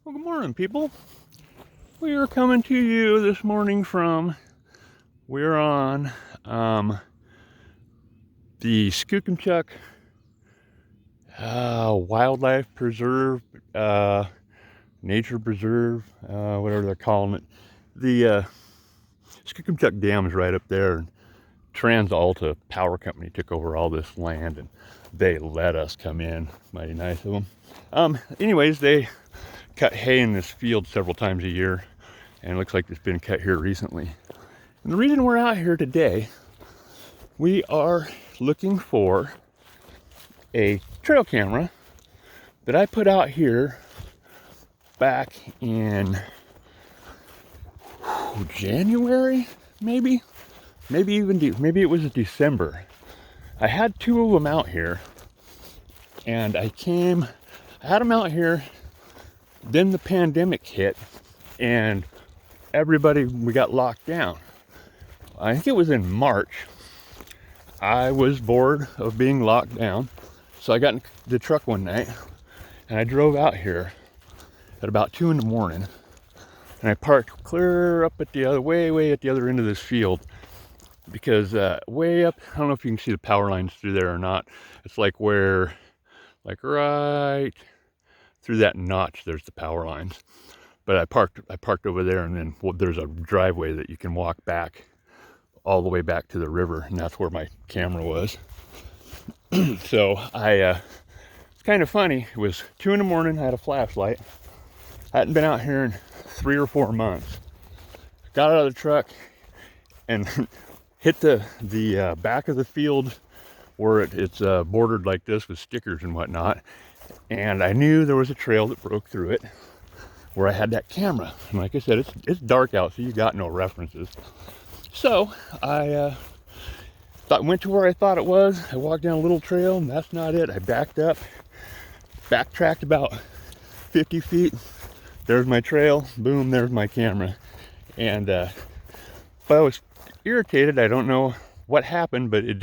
Well, good morning, people. We are coming to you this morning from, we're on the Skookumchuck Wildlife Preserve, Nature Preserve, whatever they're calling it. The Skookumchuck Dam is right up there, and TransAlta Power Company took over all this land, and they let us come in. Mighty nice of them. Anyways, they cut hay in this field several times a year, and it looks like it's been cut here recently. And the reason we're out here today, we are looking for a trail camera that I put out here back in January, maybe it was December. I had two of them out here, and I had them out here. Then the pandemic hit, and we got locked down. I think it was in March. I was bored of being locked down, so I got in the truck one night and I drove out here at about 2 in the morning, and I parked clear up at the other, way at the other end of this field, because way up, I don't know if you can see the power lines through there or not. It's like right through that notch, there's the power lines. But I parked over there, and then there's a driveway that you can walk back all the way back to the river, and that's where my camera was. So it's kind of funny. It was 2 in the morning. I had a flashlight. I hadn't been out here in 3 or 4 months. Got out of the truck and hit the back of the field where it's bordered like this with stickers and whatnot. And I knew there was a trail that broke through it where I had that camera. And like I said, it's dark out, so you got no references. So I went to where I thought it was. I walked down a little trail, and that's not it. I backed up, backtracked about 50 feet. There's my trail. Boom, there's my camera. And but I was irritated. I don't know what happened, but it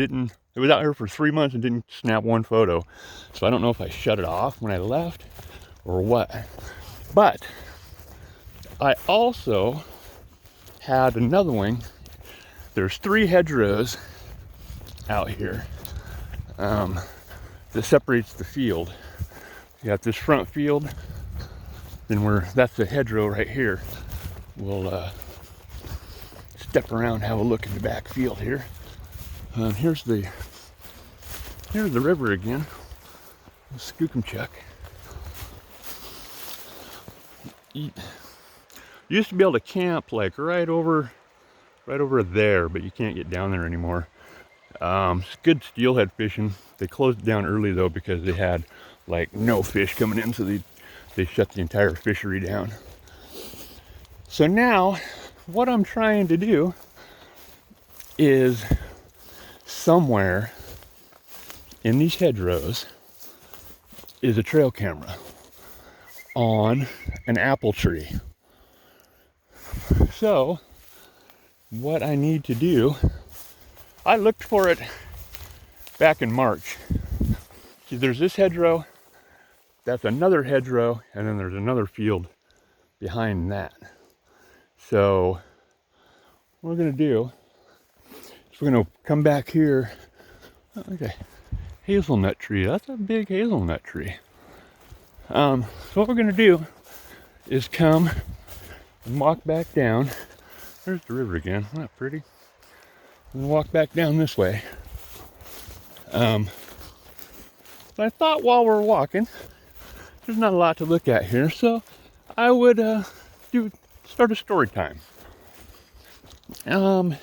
was out here for 3 months and didn't snap one photo. So I don't know if I shut it off when I left or what. But I also had another one. There's 3 hedgerows out here that separates the field. You got this front field, then that's the hedgerow right here. We'll step around, have a look in the back field here. Here's the river again, Skookumchuck. You used to be able to camp like right over there, but you can't get down there anymore. It's good steelhead fishing. They closed it down early though, because they had like no fish coming in, so they shut the entire fishery down. So now what I'm trying to do is, somewhere in these hedgerows is a trail camera on an apple tree. So what I need to do, I looked for it back in March. See, there's this hedgerow, that's another hedgerow, and then there's another field behind that. So what we're gonna do is we're gonna come back here. Okay, hazelnut tree. That's a big hazelnut tree. So what we're gonna do is come and walk back down. There's the river again. Isn't that pretty? And walk back down this way. But I thought while we're walking, there's not a lot to look at here, so I would start a story time. I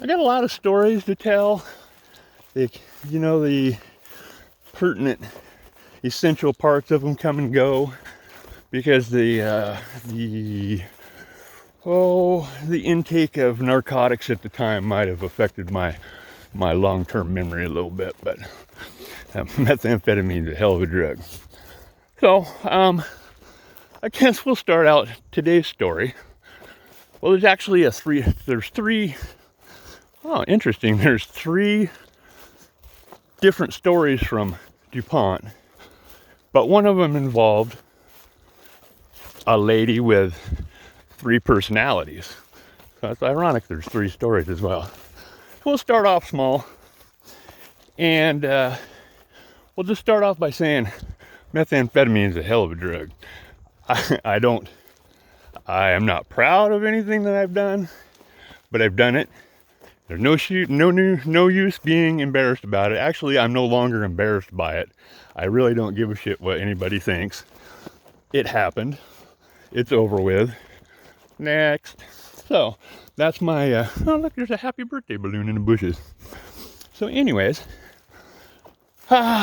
got a lot of stories to tell. The pertinent, essential parts of them come and go, because the intake of narcotics at the time might have affected my long-term memory a little bit, but methamphetamine is a hell of a drug. So I guess we'll start out today's story. Well, there's actually there's three different stories from DuPont, but one of them involved a lady with 3 personalities. So it's ironic there's 3 stories as well. We'll start off small, and we'll just start off by saying methamphetamine is a hell of a drug. I am not proud of anything that I've done, but I've done it. There's no use being embarrassed about it. Actually, I'm no longer embarrassed by it. I really don't give a shit what anybody thinks. It happened. It's over with. Next. So, that's my, oh look, there's a happy birthday balloon in the bushes. So anyways,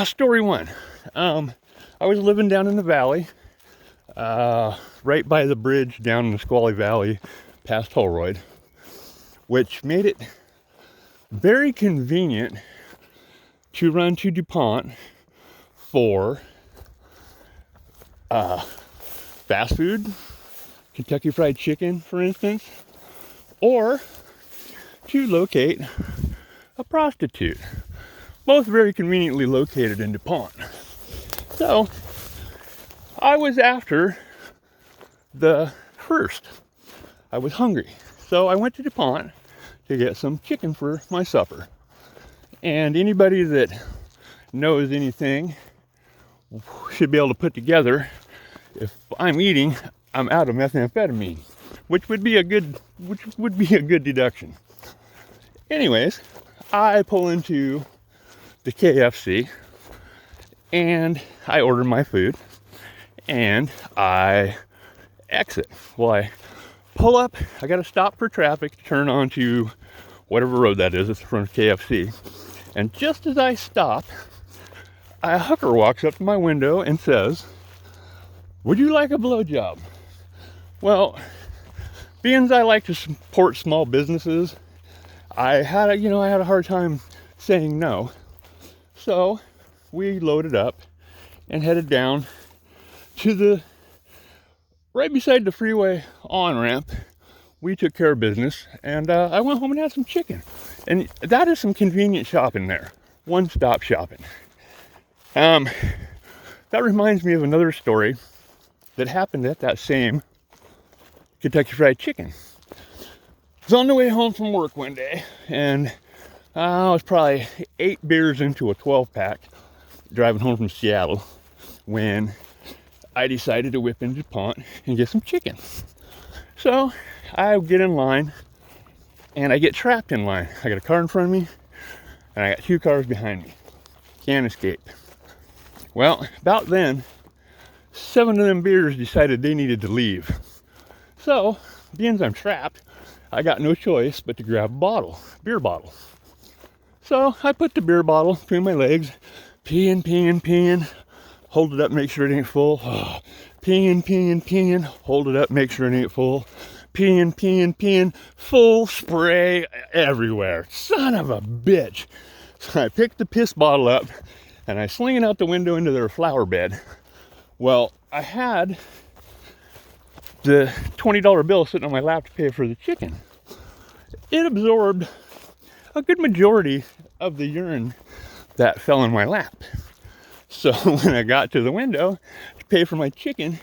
story 1. I was living down in the valley, right by the bridge down in the Squally Valley past Holroyd, which made it very convenient to run to DuPont for fast food, Kentucky Fried Chicken, for instance, or to locate a prostitute. Both very conveniently located in DuPont. So, I was after the first. I was hungry. So I went to DuPont to get some chicken for my supper. And anybody that knows anything should be able to put together, if I'm eating, I'm out of methamphetamine, which would be a good deduction. Anyways, I pull into the KFC and I order my food and I exit. Well, I pull up, I got to stop for traffic to turn onto whatever road that is. It's in front of KFC. And just as I stop, a hooker walks up to my window and says, "Would you like a blowjob?" Well, being as I like to support small businesses, I had a hard time saying no. So we loaded up and headed down to the right beside the freeway on-ramp. We took care of business, and I went home and had some chicken. And that is some convenient shopping there. One-stop shopping. That reminds me of another story that happened at that same Kentucky Fried Chicken. I was on the way home from work one day, and I was probably 8 beers into a 12-pack driving home from Seattle when I decided to whip into DuPont and get some chicken. So I get in line, and I get trapped in line. I got a car in front of me, and I got 2 cars behind me. Can't escape. Well, about then, 7 of them beers decided they needed to leave. So, being as I'm trapped, I got no choice but to grab a beer bottle. So I put the beer bottle between my legs, peeing, hold it up, make sure it ain't full. Peeing, hold it up, make sure it ain't full. Peeing, full spray everywhere. Son of a bitch. So I picked the piss bottle up and I sling it out the window into their flower bed. Well, I had the $20 bill sitting on my lap to pay for the chicken. It absorbed a good majority of the urine that fell in my lap. So when I got to the window to pay for my chicken,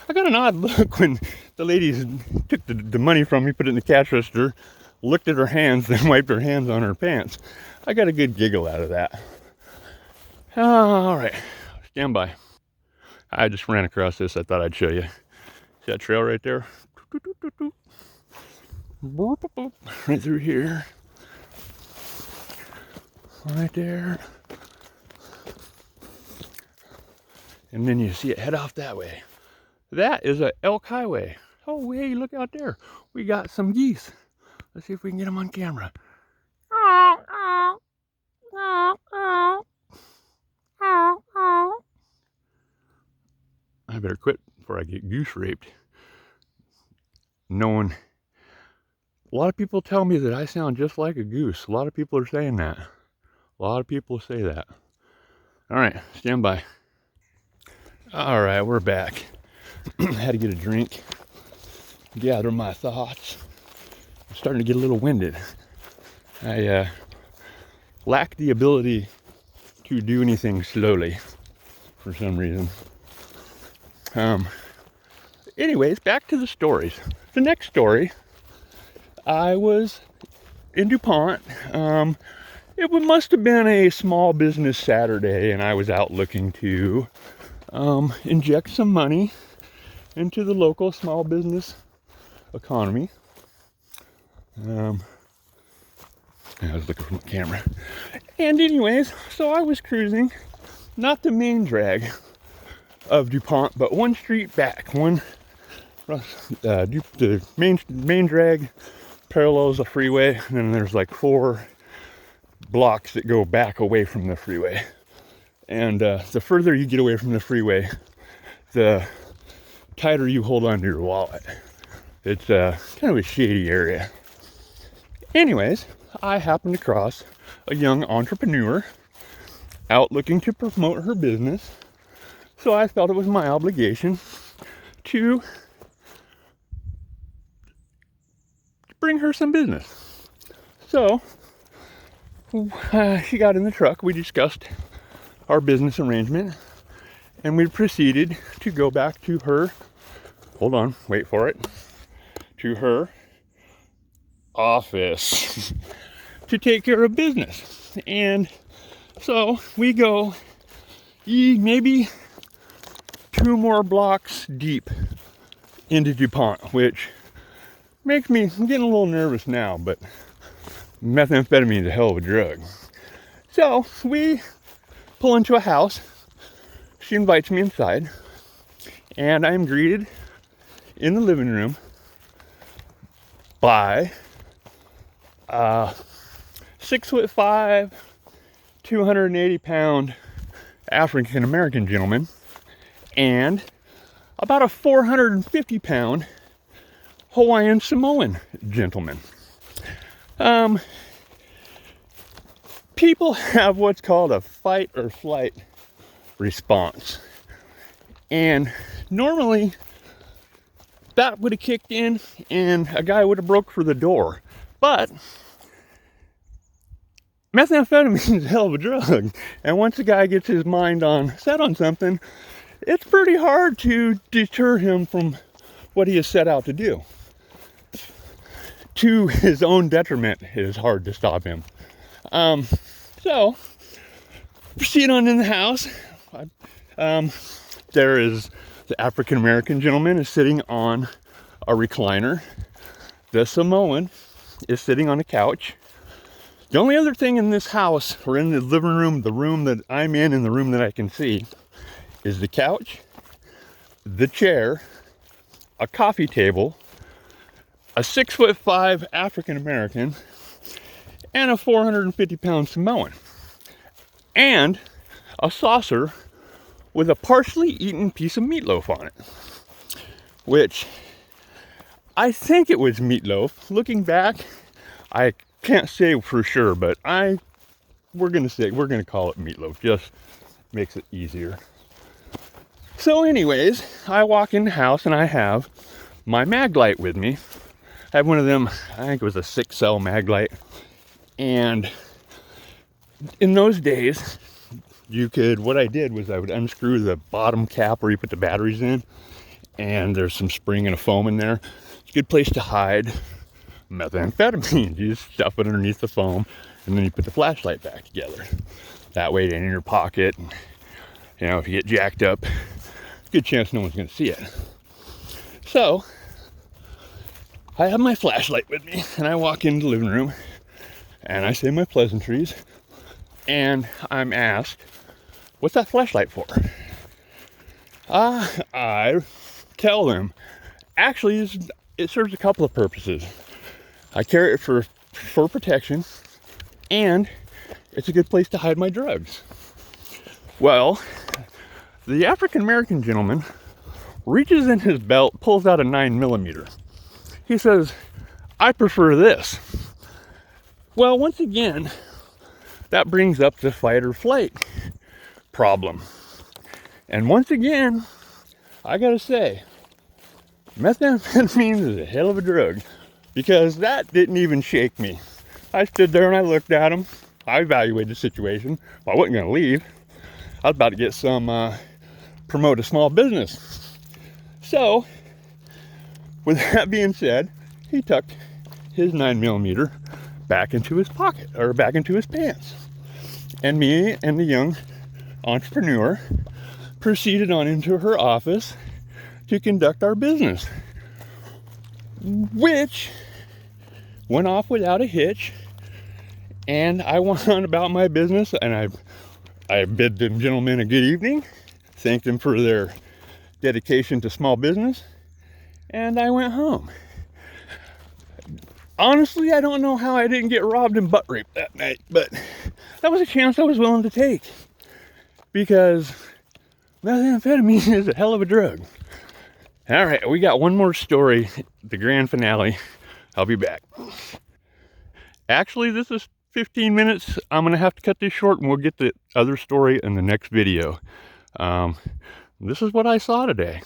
I got an odd look when the lady took the money from me, put it in the cash register, looked at her hands, then wiped her hands on her pants. I got a good giggle out of that. All right, stand by. I just ran across this. I thought I'd show you. See that trail right there? Right through here. Right there. And then you see it head off that way. That is a elk highway. Oh, hey, look out there. We got some geese. Let's see if we can get them on camera. I better quit before I get goose raped. A lot of people tell me that I sound just like a goose. A lot of people are saying that. A lot of people say that. All right, stand by. All right, we're back. Had to get a drink, gather my thoughts. I'm starting to get a little winded. I lack the ability to do anything slowly for some reason. anyways, back to the stories. The next story, I was in DuPont. It must have been a small business Saturday, and I was out looking to inject some money into the local small business economy. I was looking for my camera. And anyways, so I was cruising, not the main drag of DuPont, but one street back. The main drag parallels the freeway, and then there's like 4 blocks that go back away from the freeway. And the further you get away from the freeway, the tighter you hold onto your wallet. It's kind of a shady area. Anyways, I happened to cross a young entrepreneur out looking to promote her business. So I felt it was my obligation to bring her some business. So she got in the truck. We discussed our business arrangement, and we proceeded to go back to her, hold on, wait for it, to her office to take care of business. And so we go maybe 2 more blocks deep into DuPont, which makes me, I'm getting a little nervous now, but methamphetamine is a hell of a drug. So we pull into a house. She invites me inside, and I am greeted in the living room by a 6'5", 280-pound African American gentleman and about a 450-pound Hawaiian Samoan gentleman. People have what's called a fight or flight response, and normally that would have kicked in and a guy would have broke for the door. But methamphetamine is a hell of a drug, and once a guy gets his mind set on something, it's pretty hard to deter him from what he has set out to do. To his own detriment, it is hard to stop him. So proceed on in the house. There is the African American gentleman is sitting on a recliner. The Samoan is sitting on a couch. The only other thing in this house, or in the living room, the room that I'm in and the room that I can see, is the couch, the chair, a coffee table, a 6'5" African American, and a 450-pound Samoan, and a saucer with a partially eaten piece of meatloaf on it, which I think it was meatloaf. Looking back, I can't say for sure, but we're gonna call it meatloaf. Just makes it easier. So anyways, I walk in the house and I have my Maglite with me. I have one of them, I think it was a 6-cell Maglite. And in those days, what I did was I would unscrew the bottom cap where you put the batteries in, and there's some spring and a foam in there. It's a good place to hide methamphetamine. You just stuff it underneath the foam, and then you put the flashlight back together. That way it ain't in your pocket. And, if you get jacked up, good chance no one's gonna see it. So I have my flashlight with me, and I walk into the living room, and I say my pleasantries, and I'm asked, what's that flashlight for? I tell them, actually, it serves a couple of purposes. I carry it for protection, and it's a good place to hide my drugs. Well, the African American gentleman reaches in his belt, pulls out a 9mm. He says, I prefer this. Well, once again, that brings up the fight or flight problem. And once again, I gotta say, methamphetamine is a hell of a drug, because that didn't even shake me. I stood there and I looked at him. I evaluated the situation. I wasn't gonna leave. I was about to get promote a small business. So With that being said, he tucked his 9mm back into his pocket, or back into his pants. And me and the young entrepreneur proceeded on into her office to conduct our business, which went off without a hitch. And I went on about my business, and I bid them gentlemen a good evening, thanked them for their dedication to small business, and I went home. Honestly, I don't know how I didn't get robbed and butt raped that night, but that was a chance I was willing to take, because methamphetamine is a hell of a drug. All right, we got one more story, the grand finale. I'll be back. Actually, this is 15 minutes. I'm going to have to cut this short, and we'll get the other story in the next video. This is what I saw today.